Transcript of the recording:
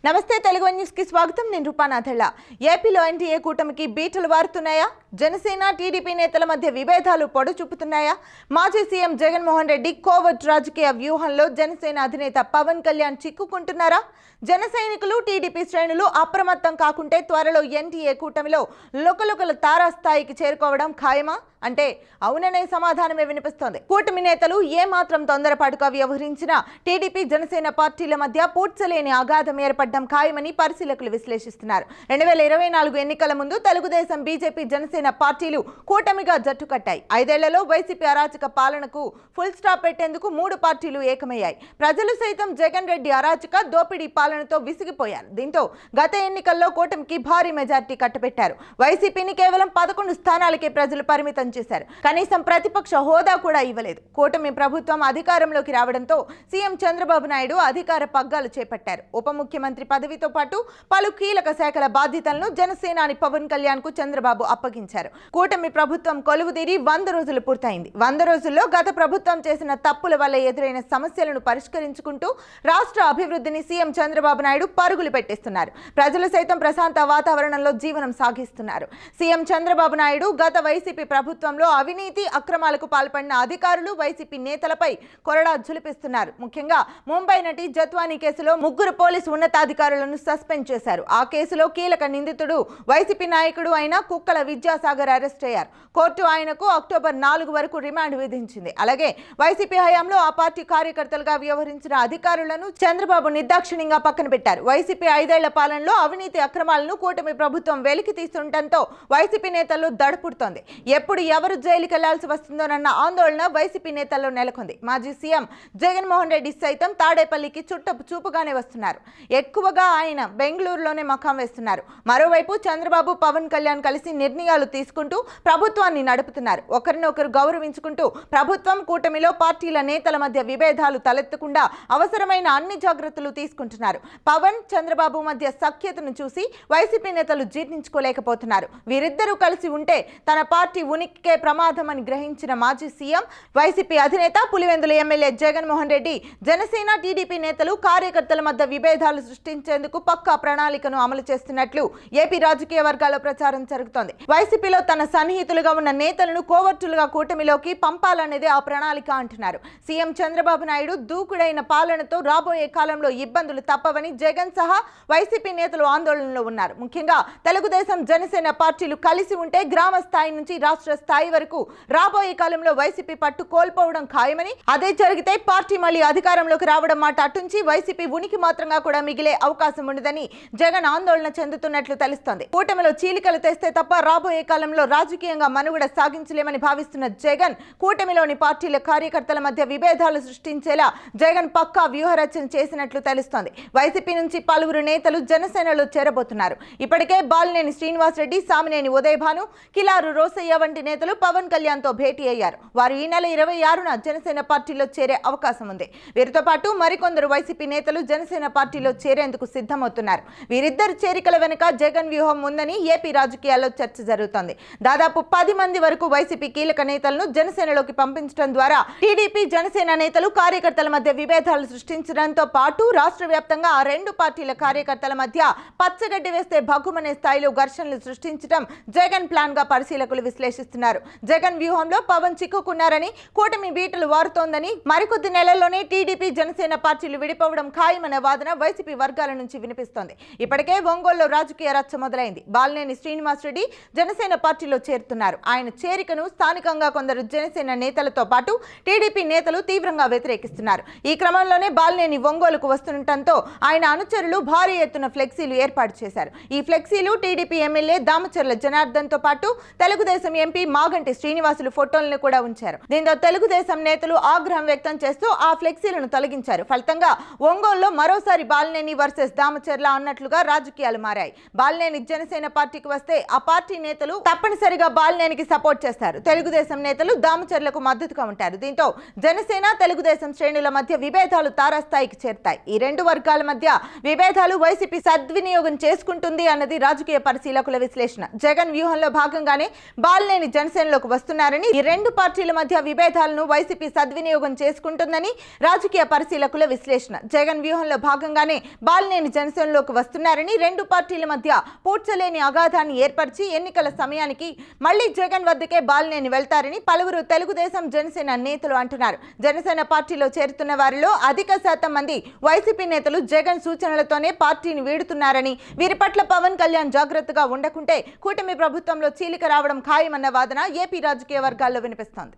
నమస్తే తెలుగు న్యూస్ కి స్వాగతం. నేను రూపానాథళ్ళ. ఏపీలో ఎన్డీఏ కూటమికి బీటలు వారుతున్నాయా? జనసేన టీడీపీ నేతల మధ్య విభేదాలు పొడ చూపుతున్నాయా? మాజీ సీఎం జగన్మోహన్ రెడ్డి కోవర్ట్ రాజకీయ వ్యూహంలో జనసేన అధినేత పవన్ కళ్యాణ్ చిక్కుకుంటున్నారా? జన సైనికులు టీడీపీ శ్రేణులు అప్రమత్తం కాకుంటే త్వరలో ఎన్డీఏ కూటమిలో లుకలుకల తారాస్థాయికి చేరుకోవడం ఖాయమా అంటే అవుననే సమాధానమే వినిపిస్తోంది. కూటమి నేతలు ఏమాత్రం తొందరపాటుగా వ్యవహరించినా టీడీపీ జనసేన పార్టీల మధ్య పూడ్చలేని అగాధం ఏర్పడడం ఖాయమని పరిశీలకులు విశ్లేషిస్తున్నారు. 2024 ఎన్నికల ముందు తెలుగుదేశం, బీజేపీ, జనసేన పార్టీలు కూటమిగా జట్టు కట్టాయి. 5 ఏళ్లలో వైసీపీ అరాచక పాలనకు ఫుల్ స్టాప్ పెట్టేందుకు 3 పార్టీలు ఏకమయ్యాయి. ప్రజలు సైతం జగన్ రెడ్డి అరాచక దోపిడీ పాలనతో విసిగిపోయారు. దీంతో గత ఎన్నికల్లో కూటమికి భారీ మెజార్టీ కట్టబెట్టారు. వైసీపీని కేవలం 11 స్థానాలకే ప్రజలు పరిమితం చేశారు. కనీసం ప్రతిపక్ష హోదా కూడా ఇవ్వలేదు. కూటమి ప్రభుత్వం అధికారంలోకి రావడంతో సీఎం చంద్రబాబు నాయుడు అధికార పగ్గాలు చేపట్టారు. ఉప ముఖ్యమంత్రి పదవితో పాటు పలు కీలక శాఖల బాధ్యతలను జనసేనాని పవన్ కళ్యాణ్ కు చంద్రబాబు అప్పగించారు. కూటమి ప్రభుత్వం కొలువుదీరి 100 రోజులు పూర్తయింది. 100 రోజుల్లో గత ప్రభుత్వం చేసిన తప్పుల వల్ల ఎదురైన సమస్యలను పరిష్కరించుకుంటూ రాష్ట్ర అభివృద్ధిని సీఎం చంద్రబాబు నాయుడు పరుగులు పెట్టిస్తున్నారు. ప్రజలు సైతం ప్రశాంత వాతావరణంలో జీవనం సాగిస్తున్నారు. సీఎం చంద్రబాబు నాయుడు గత వైసీపీ ప్రభుత్వంలో అవినీతి అక్రమాలకు పాల్పడిన అధికారులు, వైసీపీ నేతలపై కొరడా జులిపిస్తున్నారు. ముఖ్యంగా ముంబై నటి జత్వానీ కేసులో 3 పోలీసు ఉన్నతాధికారులను సస్పెండ్ చేశారు. ఆ కేసులో కీలక నిందితుడు వైసీపీ నాయకుడు అయిన కుక్కల విద్యాసాగర్ అరెస్ట్ అయ్యారు. కోర్టు ఆయనకు అక్టోబర్ 4 వరకు రిమాండ్ విధించింది. అలాగే వైసీపీ హయాంలో ఆ పార్టీ కార్యకర్తలుగా వ్యవహరించిన అధికారులను చంద్రబాబు నిర్దాక్షిణ్యంగా పక్కన పెట్టారు. వైసీపీ 5 ఏళ్ల పాలనలో అవినీతి అక్రమాలను కూటమి ప్రభుత్వం వెలికి తీస్తుండటంతో వైసీపీ నేతల్లో దడపుడుతోంది. ఎప్పుడు ఎవరు జైలుకి వెళ్లాల్సి వస్తుందోనన్న ఆందోళన వైసీపీ నేతల్లో నెలకొంది. మాజీ సీఎం జగన్మోహన్ రెడ్డి సైతం తాడేపల్లికి చుట్టపు చూపుగానే వస్తున్నారు. ఎక్కువగా ఆయన బెంగళూరులోనే మకాం వేస్తున్నారు. మరోవైపు చంద్రబాబు, పవన్ కళ్యాణ్ కలిసి నిర్ణయాలు తీసుకుంటూ ప్రభుత్వాన్ని నడుపుతున్నారు. ఒకరినొకరు గౌరవించుకుంటూ ప్రభుత్వం, కూటమిలో పార్టీల నేతల మధ్య విభేదాలు తలెత్తకుండా అవసరమైన అన్ని జాగ్రత్తలు తీసుకుంటున్నారు. పవన్, చంద్రబాబు మధ్య సఖ్యతను చూసి వైసీపీ నేతలు జీర్ణించుకోలేకపోతున్నారు. వీరిద్దరూ కలిసి ఉంటే తన పార్టీ ఉనికికే ప్రమాదం అని గ్రహించిన మాజీ సీఎం, వైసీపీ అధినేత, పులివెందుల ఎమ్మెల్యే జగన్మోహన్ రెడ్డి జనసేన, టీడీపీ నేతలు, కార్యకర్తల మధ్య విభేదాలు సృష్టించేందుకు పక్కా ప్రణాళికను అమలు చేస్తున్నట్లు ఏపీ రాజకీయ వర్గాల్లో ప్రచారం జరుగుతోంది. వైసీపీలో తన సన్నిహితులుగా ఉన్న నేతలను కోవర్టులుగా కూటమిలోకి పంపాలనేదే ఆ ప్రణాళిక అంటున్నారు. సీఎం చంద్రబాబు నాయుడు దూకుడైన పాలనతో రాబోయే కాలంలో ఇబ్బందులు తప్పవని జగన్ సహా వైసీపీ నేతలు ఆందోళనలో ఉన్నారు. ముఖ్యంగా తెలుగుదేశం, జనసేన పార్టీలు కలిసి ఉంటే గ్రామ స్థాయి నుంచి రాష్ట్ర స్థాయి వరకు రాబోయే కాలంలో వైసీపీ పట్టు కోల్పోవడం ఖాయమని, అదే జరిగితే పార్టీ మళ్లీ అధికారంలోకి రావడం మాట అటుంచి వైసీపీ ఉనికి మాత్రంగా కూడా మిగిలే అవకాశం ఉండదని జగన్ ఆందోళన చెందుతున్నట్లు తెలుస్తోంది. కూటమిలో చీలికలు తెస్తే తప్ప రాబోయే కాలంలో రాజకీయంగా మనుగడ సాగించలేమని భావిస్తున్న జగన్ కూటమిలోని పార్టీల కార్యకర్తల మధ్య విభేదాలు సృష్టించేలా జగన్ పక్కా వ్యూహరచన చేసినట్లు తెలుస్తోంది. వైసీపీ నుంచి పలువురు నేతలు జనసేనలో చేరబోతున్నారు. ఇప్పటికే బాలినేని శ్రీనివాసరెడ్డి, సామినేని ఉదయభాను, కిలారు రోసయ్య వంటి నేతలు పవన్ కళ్యాణ్ తో భేటీ అయ్యారు. వారు ఈ నెల 26న జనసేన పార్టీలో చేరే అవకాశం ఉంది. వీరితో పాటు మరికొందరు వైసీపీ నేతలు జనసేన పార్టీలో చేరేందుకు సిద్ధమవుతున్నారు. వీరిద్దరు చేరికల వెనుక జగన్ వ్యూహం ఉందని ఏపీ రాజకీయాల్లో చర్చ జరుగుతోంది. దాదాపు 10 మంది వరకు వైసీపీ కీలక నేతలను జనసేనలోకి పంపించడం ద్వారా టీడీపీ, జనసేన నేతలు, కార్యకర్తల మధ్య విభేదాలు సృష్టించడంతో పాటు రాష్ట్ర వ్యాప్తంగా ఆ 2 పార్టీల కార్యకర్తల మధ్య పచ్చగడ్డి వేస్తే భగ్గుమనే స్థాయిలో ఘర్షణలు సృష్టించడం జగన్ ప్లాన్ గా పరిశీలకులు విశ్లేషిస్తున్నారు. జగన్ వ్యూహంలో పవన్ చిక్కుకున్నారని, కూటమి బీటలు వారుతోందని, మరికొద్ది నెలల్లోనే టీడీపీ, జనసేన పార్టీలు విడిపోవడం ఖాయమనే వాదన వైసీపీ వర్గాల నుంచి వినిపిస్తోంది. ఇప్పటికే ఒంగోలులో రాజకీయ రచ్చ మొదలైంది. బాలినేని శ్రీనివాసరెడ్డి జనసేన పార్టీలో చేరుతున్నారు. ఆయన చేరికను స్థానికంగా కొందరు జనసేన నేతలతో పాటు టీడీపీ నేతలు తీవ్రంగా వ్యతిరేకిస్తున్నారు. ఈ క్రమంలోనే బాలినేని ఒంగోలుకు వస్తుండటంతో ఆయన అనుచరులు భారీ ఎత్తున ఫ్లెక్సీలు ఏర్పాటు చేశారు. ఈ ఫ్లెక్సీలు టీడీపీ ఎమ్మెల్యే దామచర్ల జనార్దన్ తో పాటు తెలుగుదేశం ఎంపీ మాగంటి శ్రీనివాసులు ఫోటోలను కూడా ఉంచారు. దీంతో తెలుగుదేశం నేతలు ఆగ్రహం వ్యక్తం చేస్తూ ఆ ఫ్లెక్సీలను తొలగించారు. ఫలితంగా ఒంగోలులో మరోసారి బాలినేని వర్సెస్ దామచర్ల అన్నట్లుగా రాజకీయాలు మారాయి. బాలినేని జనసేన పార్టీకి వస్తే ఆ పార్టీ నేతలు నేతలు తప్పనిసరిగా బాలినేనికి సపోర్ట్ చేస్తారు. తెలుగుదేశం నేతలు దామచర్లకు మద్దతుగా ఉంటారు. దీంతో జనసేన తెలుగుదేశం శ్రేణుల మధ్య విభేదాలు తారాస్థాయికి చేరుతాయి. ఈ రెండు వర్గాల మధ్య విభేదాలు వైసీపీ సద్వినియోగం చేసుకుంటుంది అన్నది రాజకీయ పరిశీలకుల విశ్లేషణ. జగన్ వ్యూహంలో భాగంగానే బాలినేని జనసేనలోకి వస్తున్నారని, ఈ రెండు పార్టీల మధ్య విభేదాలను వైసీపీ సద్వినియోగం చేసుకుంటుందని రాజకీయ పరిశీలకుల విశ్లేషణ. జగన్ వ్యూహంలో భాగంగానే బాలినేని జనసేనలోకి వస్తున్నారని, రెండు పార్టీల మధ్య పూడ్చలేని అగాధాన్ని ఏర్పరిచి ఎన్నికల సమయానికి మళ్లీ జగన్ వద్దకే బాలినేని వెళ్తారని పలువురు తెలుగుదేశం జనసేన నేతలు అంటున్నారు. జనసేన పార్టీలో చేరుతున్న వారిలో అధిక శాతం మంది వైసీపీ నేతలు జగన్ సూచనలతోనే పార్టీని వీడుతున్నారని, వీరి పట్ల పవన్ కళ్యాణ్ జాగ్రత్తగా ఉండకుంటే కూటమి ప్రభుత్వంలో చీలిక రావడం ఖాయమన్న వాదన ఏపీ రాజకీయ వర్గాల్లో వినిపిస్తోంది.